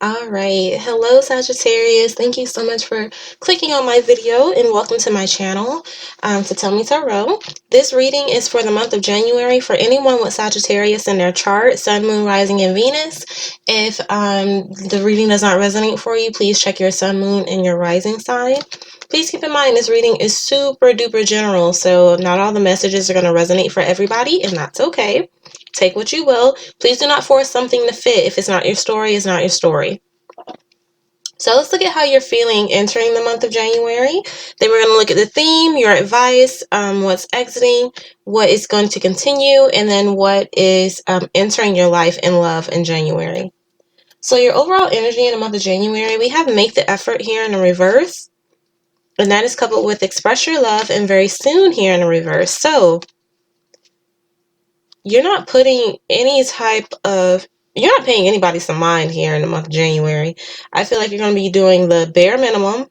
All right. Hello, Sagittarius. Thank you so much for clicking on my video and welcome to my channel to Tell Me Tarot. This reading is for the month of January for anyone with Sagittarius in their chart, Sun, Moon, Rising, and Venus. If the reading does not resonate for you, please check your Sun, Moon, and your Rising sign. Please keep in mind this reading is super duper general, so not all the messages are going to resonate for everybody, and that's okay. Take what you will. Please do not force something to fit. If it's not your story, it's not your story. So let's look at how you're feeling entering the month of January. Then we're going to look at the theme, your advice, what's exiting, what is going to continue, and then what is entering your life in love in January. So your overall energy in the month of January, we have make the effort here in the reverse. And that is coupled with express your love and very soon here in the reverse. So you're not putting any type of, you're not paying anybody some mind here in the month of January. I feel like you're going to be doing the bare minimum.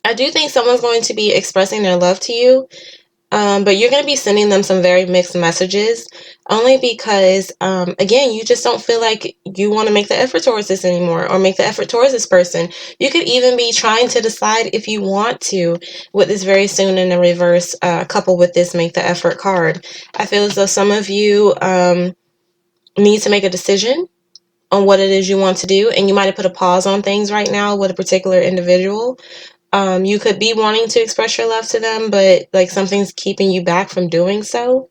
I do think someone's going to be expressing their love to you, but you're going to be sending them some very mixed messages, only because, again, you just don't feel like you want to make the effort towards this anymore or make the effort towards this person. You could even be trying to decide if you want to with this very soon in the reverse, coupled with this make the effort card. I feel as though some of you need to make a decision on what it is you want to do, and you might have put a pause on things right now with a particular individual. You could be wanting to express your love to them, but like something's keeping you back from doing so.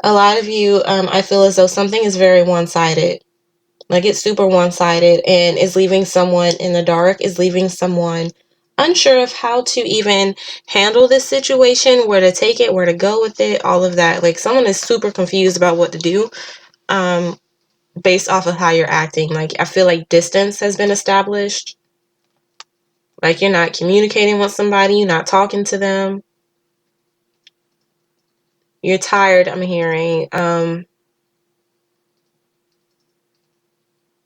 A lot of you, I feel as though something is very one-sided. Like it's super one-sided and is leaving someone in the dark, is leaving someone unsure of how to even handle this situation, where to take it, where to go with it, all of that. Like someone is super confused about what to do based off of how you're acting. Like I feel like distance has been established. Like you're not communicating with somebody, you're not talking to them. You're tired, I'm hearing.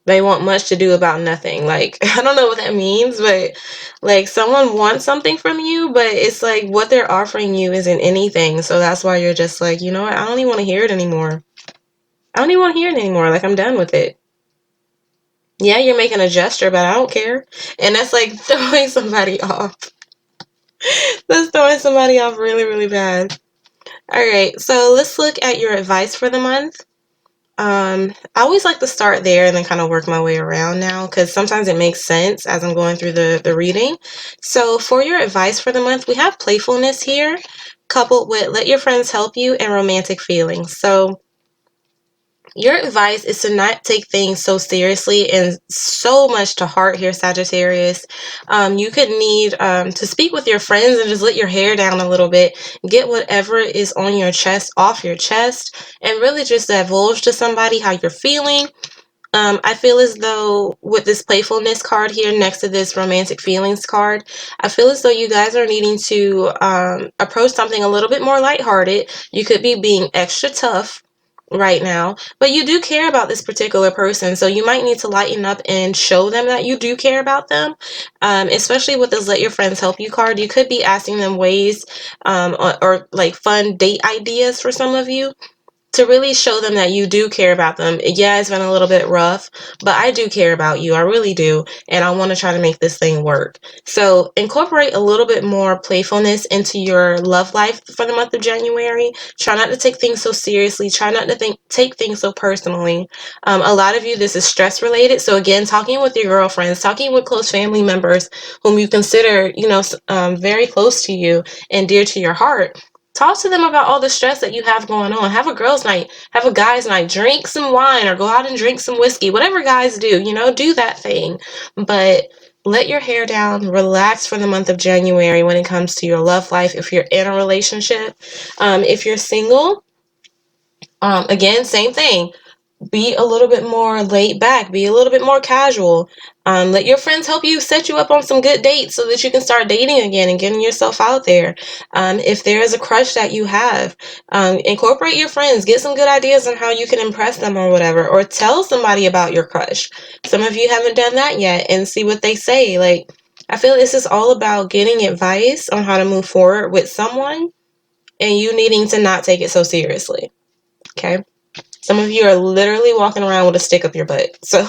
They want much to do about nothing. Like, I don't know what that means, but like someone wants something from you, but it's like what they're offering you isn't anything. So that's why you're just like, you know what? I don't even want to hear it anymore. I don't even want to hear it anymore. Like, I'm done with it. Yeah, you're making a gesture, but I don't care. And that's like throwing somebody off. That's throwing somebody off really, really bad. All right, so let's look at your advice for the month. I always like to start there and then kind of work my way around now, because sometimes it makes sense as I'm going through the reading. So for your advice for the month, we have playfulness here, coupled with let your friends help you and romantic feelings. So your advice is to not take things so seriously and so much to heart here, Sagittarius. You could need to speak with your friends and just let your hair down a little bit. Get whatever is on your chest off your chest and really just divulge to somebody how you're feeling. I feel as though with this playfulness card here next to this romantic feelings card, I feel as though you guys are needing to approach something a little bit more lighthearted. You could be being extra tough right now, but you do care about this particular person, so you might need to lighten up and show them that you do care about them. Especially with this let your friends help you card, you could be asking them ways or like fun date ideas for some of you, to really show them that you do care about them. Yeah, it's been a little bit rough, but I do care about you. I really do. And I want to try to make this thing work. So incorporate a little bit more playfulness into your love life for the month of January. Try not to take things so seriously. Try not to take things so personally. A lot of you, this is stress related. So again, talking with your girlfriends, talking with close family members whom you consider, very close to you and dear to your heart. Talk to them about all the stress that you have going on. Have a girls' night, have a guys' night, drink some wine or go out and drink some whiskey. Whatever guys do, do that thing. But let your hair down, relax for the month of January when it comes to your love life. If you're in a relationship, if you're single, again, same thing. Be a little bit more laid back, be a little bit more casual. Let your friends help you set you up on some good dates so that you can start dating again and getting yourself out there. If there is a crush that you have, incorporate your friends, get some good ideas on how you can impress them or whatever, or tell somebody about your crush. Some of you haven't done that yet, and see what they say. Like, I feel this is all about getting advice on how to move forward with someone and you needing to not take it so seriously. Okay. Some of you are literally walking around with a stick up your butt. So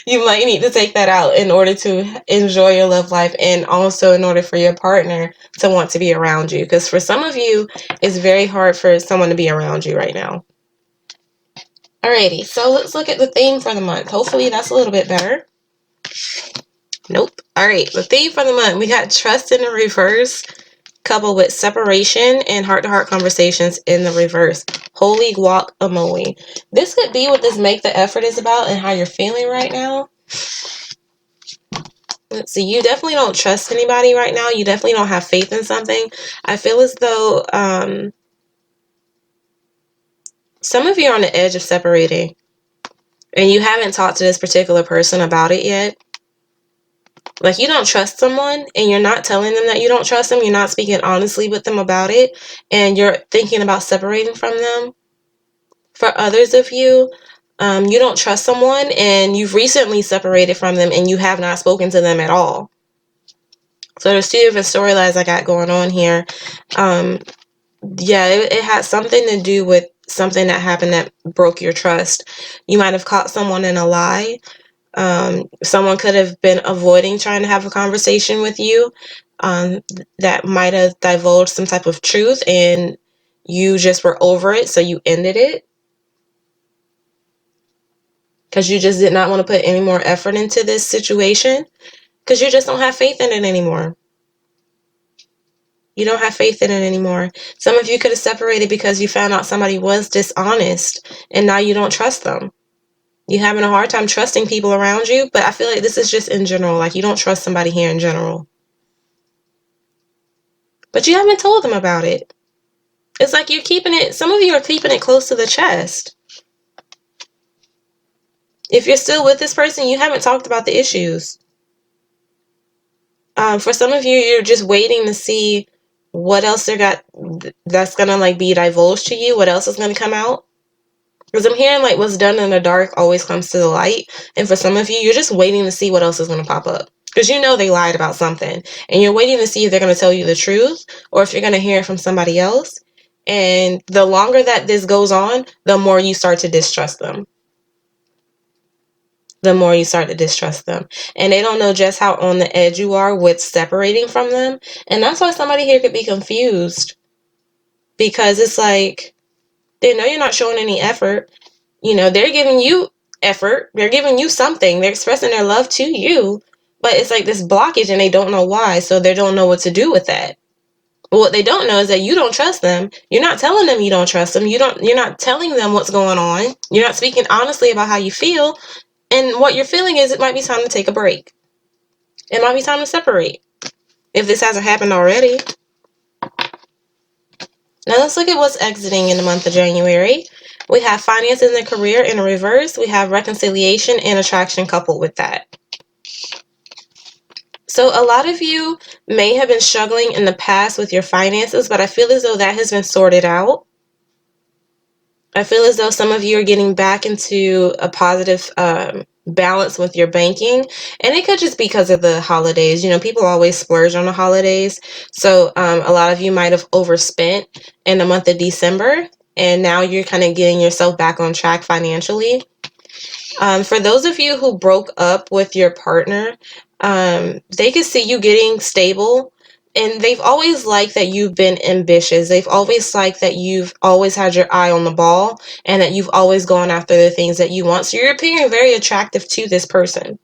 you might need to take that out in order to enjoy your love life, and also in order for your partner to want to be around you. Because for some of you, it's very hard for someone to be around you right now. Alrighty, so let's look at the theme for the month. Hopefully that's a little bit better. Nope. Alright, the theme for the month, we got trust in the reverse, coupled with separation and heart-to-heart conversations in the reverse. Holy guacamole. This could be what this make the effort is about and how you're feeling right now. Let's see. You definitely don't trust anybody right now. You definitely don't have faith in something. I feel as though some of you are on the edge of separating, and you haven't talked to this particular person about it yet. Like, you don't trust someone, and you're not telling them that you don't trust them. You're not speaking honestly with them about it, and you're thinking about separating from them. For others of you, you don't trust someone, and you've recently separated from them, and you have not spoken to them at all. So there's two different storylines I got going on here. Yeah, it had something to do with something that happened that broke your trust. You might have caught someone in a lie. Someone could have been avoiding trying to have a conversation with you, that might have divulged some type of truth, and you just were over it, so you ended it because you just did not want to put any more effort into this situation, because you just don't have faith in it anymore. You don't have faith in it anymore. Some of you could have separated because you found out somebody was dishonest, and now you don't trust them. You're having a hard time trusting people around you, but I feel like this is just in general. Like, you don't trust somebody here in general. But you haven't told them about it. It's like you're keeping it, some of you are keeping it close to the chest. If you're still with this person, you haven't talked about the issues. For some of you, you're just waiting to see what else they got that's gonna like be divulged to you. What else is gonna come out? Because I'm hearing like what's done in the dark always comes to the light. And for some of you, you're just waiting to see what else is gonna pop up. Because you know they lied about something, and you're waiting to see if they're gonna tell you the truth or if you're gonna hear it from somebody else. And the longer that this goes on, the more you start to distrust them. The more you start to distrust them. And they don't know just how on the edge you are with separating from them. And that's why somebody here could be confused. Because it's like, they know you're not showing any effort. You know, they're giving you effort. They're giving you something. They're expressing their love to you. But it's like this blockage, and they don't know why. So they don't know what to do with that. What they don't know is that you don't trust them. You're not telling them you don't trust them. You're not telling them what's going on. You're not speaking honestly about how you feel. And what you're feeling is it might be time to take a break. It might be time to separate, if this hasn't happened already. Now let's look at what's exiting in the month of January. We have finances and career in reverse. We have reconciliation and attraction coupled with that. So a lot of you may have been struggling in the past with your finances, but I feel as though that has been sorted out. I feel as though some of you are getting back into a positive balance with your banking, and it could just be because of the holidays. You know, people always splurge on the holidays, so a lot of you might have overspent in the month of December, and now you're kind of getting yourself back on track financially. For those of you who broke up with your partner, they could see you getting stable. And they've always liked that you've been ambitious. They've always liked that you've always had your eye on the ball, and that you've always gone after the things that you want. So you're appearing very attractive to this person.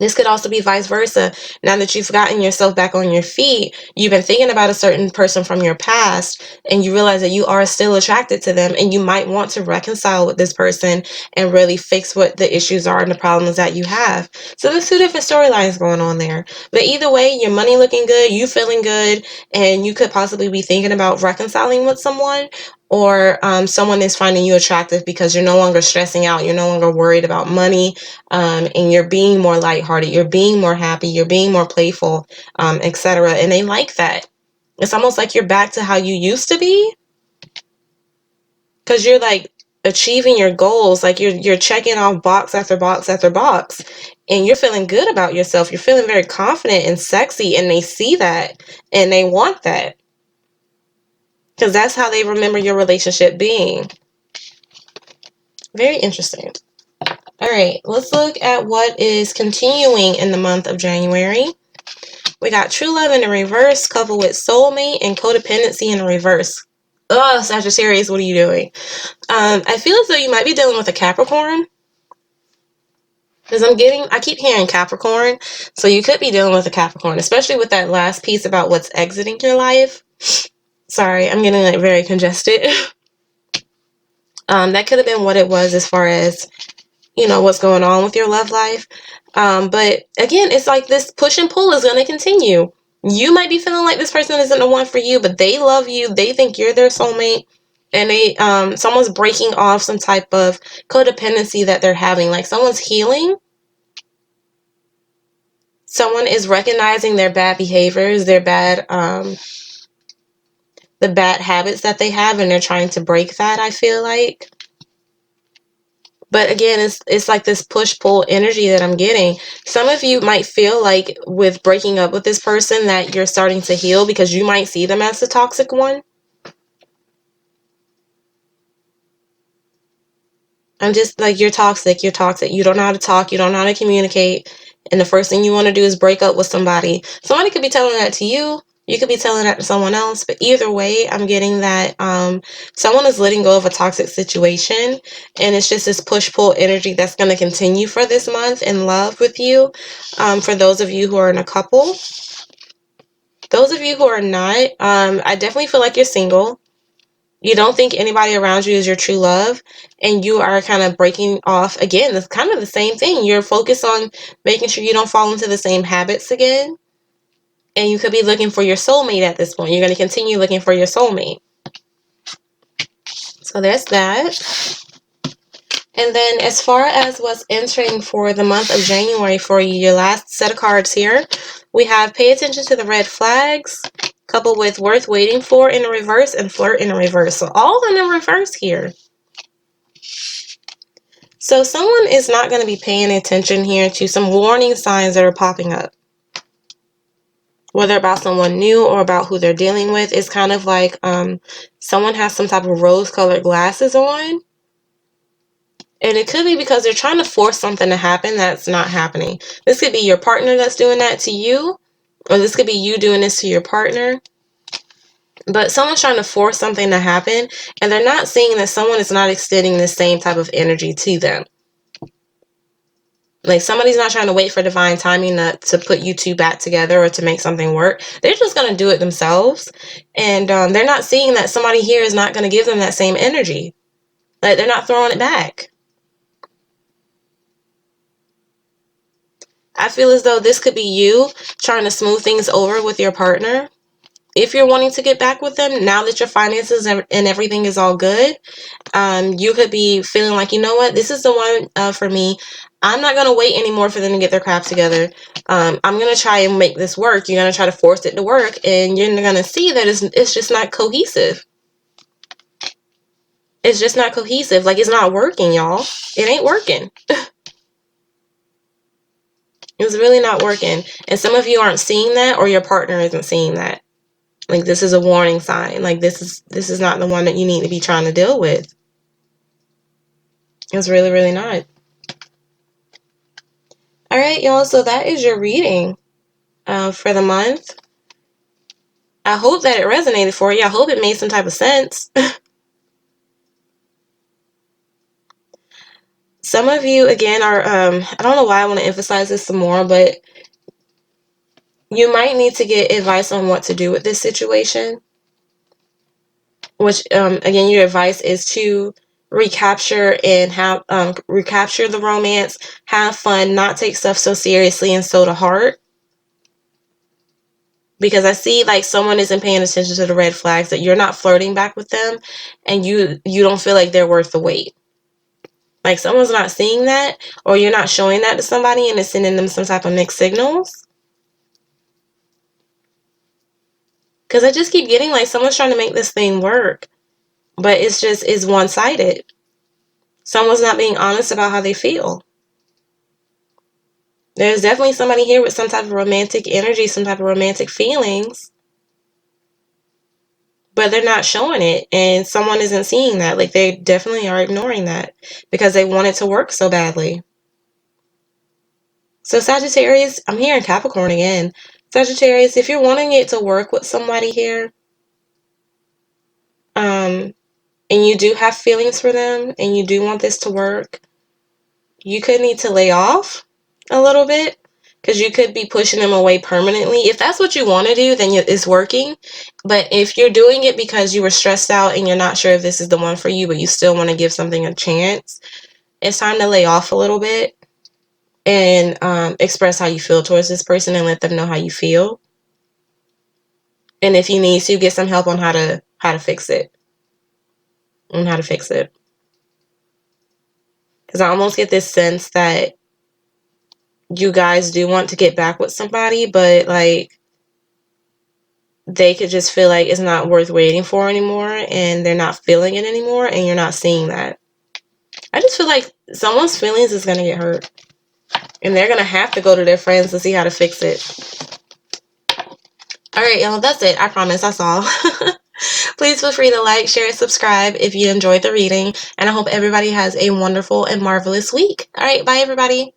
This could also be vice versa. Now that you've gotten yourself back on your feet, you've been thinking about a certain person from your past, and you realize that you are still attracted to them, and you might want to reconcile with this person and really fix what the issues are and the problems that you have. So there's two different storylines going on there. But either way, your money looking good, you feeling good, and you could possibly be thinking about reconciling with someone, or someone is finding you attractive because you're no longer stressing out, you're no longer worried about money, and you're being more lighthearted, you're being more happy, you're being more playful, etc. And they like that. It's almost like you're back to how you used to be, because you're like achieving your goals, like you're checking off box after box after box, and you're feeling good about yourself. You're feeling very confident and sexy, and they see that, and they want that, because that's how they remember your relationship being. Very interesting. All right, let's look at what is continuing in the month of January. We got true love in the reverse, coupled with soulmate and codependency in the reverse. Ugh, Sagittarius, what are you doing? I feel as though you might be dealing with a Capricorn. Because I keep hearing Capricorn. So you could be dealing with a Capricorn, especially with that last piece about what's exiting your life. Sorry, I'm getting like very congested. That could have been what it was as far as, what's going on with your love life. But again, it's like this push and pull is going to continue. You might be feeling like this person isn't the one for you, but they love you. They think you're their soulmate. And someone's breaking off some type of codependency that they're having. Like someone's healing. Someone is recognizing their bad behaviors, the bad habits that they have, and they're trying to break that, I feel like. But again, it's like this push-pull energy that I'm getting. Some of you might feel like with breaking up with this person that you're starting to heal because you might see them as the toxic one. I'm just like, you're toxic. You don't know how to talk. You don't know how to communicate. And the first thing you want to do is break up with somebody. Somebody could be telling that to you. You could be telling that to someone else. But either way, I'm getting that someone is letting go of a toxic situation. And it's just this push-pull energy that's going to continue for this month in love with you. For those of you who are in a couple. Those of you who are not, I definitely feel like you're single. You don't think anybody around you is your true love, and you are kind of breaking off again. It's kind of the same thing. You're focused on making sure you don't fall into the same habits again, and you could be looking for your soulmate at this point. You're going to continue looking for your soulmate. So there's that. And then as far as what's entering for the month of January for you, your last set of cards here, we have pay attention to the red flags, coupled with worth waiting for in the reverse, and flirt in the reverse. So all in the reverse here. So someone is not going to be paying attention here to some warning signs that are popping up. Whether about someone new or about who they're dealing with, it's kind of like someone has some type of rose-colored glasses on. And it could be because they're trying to force something to happen that's not happening. This could be your partner that's doing that to you, or this could be you doing this to your partner. But someone's trying to force something to happen, and they're not seeing that someone is not extending the same type of energy to them. Like somebody's not trying to wait for divine timing to put you two back together or to make something work. They're just going to do it themselves. And they're not seeing that somebody here is not going to give them that same energy. Like they're not throwing it back. I feel as though this could be you trying to smooth things over with your partner. If you're wanting to get back with them, now that your finances and everything is all good, you could be feeling like, you know what, this is the one for me. I'm not going to wait anymore for them to get their crap together. I'm going to try and make this work. You're going to try to force it to work, and you're going to see that it's just not cohesive. It's just not cohesive. Like, it's not working, y'all. It ain't working. It's really not working. And some of you aren't seeing that, or your partner isn't seeing that. Like, this is a warning sign. Like, this is not the one that you need to be trying to deal with. It's really, really not. All right, y'all. So that is your reading for the month. I hope that it resonated for you. I hope it made some type of sense. Some of you, again, are, I don't know why I want to emphasize this some more, but you might need to get advice on what to do with this situation. Which, again, your advice is to recapture and recapture the romance, have fun, not take stuff so seriously and so to heart. Because I see like someone isn't paying attention to the red flags, that you're not flirting back with them, and you don't feel like they're worth the wait. Like someone's not seeing that, or you're not showing that to somebody, and it's sending them some type of mixed signals. Because I just keep getting like someone's trying to make this thing work, but it's one-sided. Someone's not being honest about how they feel. There's definitely somebody here with some type of romantic energy, some type of romantic feelings. but they're not showing it, and someone isn't seeing that. Like, they definitely are ignoring that because they want it to work so badly. So Sagittarius, I'm here in Capricorn again. Sagittarius, if you're wanting it to work with somebody here, and you do have feelings for them and you do want this to work, you could need to lay off a little bit, because you could be pushing them away permanently. If that's what you want to do, then it's working. But if you're doing it because you were stressed out and you're not sure if this is the one for you, but you still want to give something a chance, it's time to lay off a little bit and express how you feel towards this person and let them know how you feel. And if you need to, get some help on how to fix it. On how to fix it. Because I almost get this sense that you guys do want to get back with somebody, but like, they could just feel like it's not worth waiting for anymore, and they're not feeling it anymore, and you're not seeing that. I just feel like someone's feelings is going to get hurt, and they're going to have to go to their friends to see how to fix it. Alright, y'all, that's it. I promise, that's all. Please feel free to like, share, and subscribe if you enjoyed the reading, and I hope everybody has a wonderful and marvelous week. Alright, bye everybody.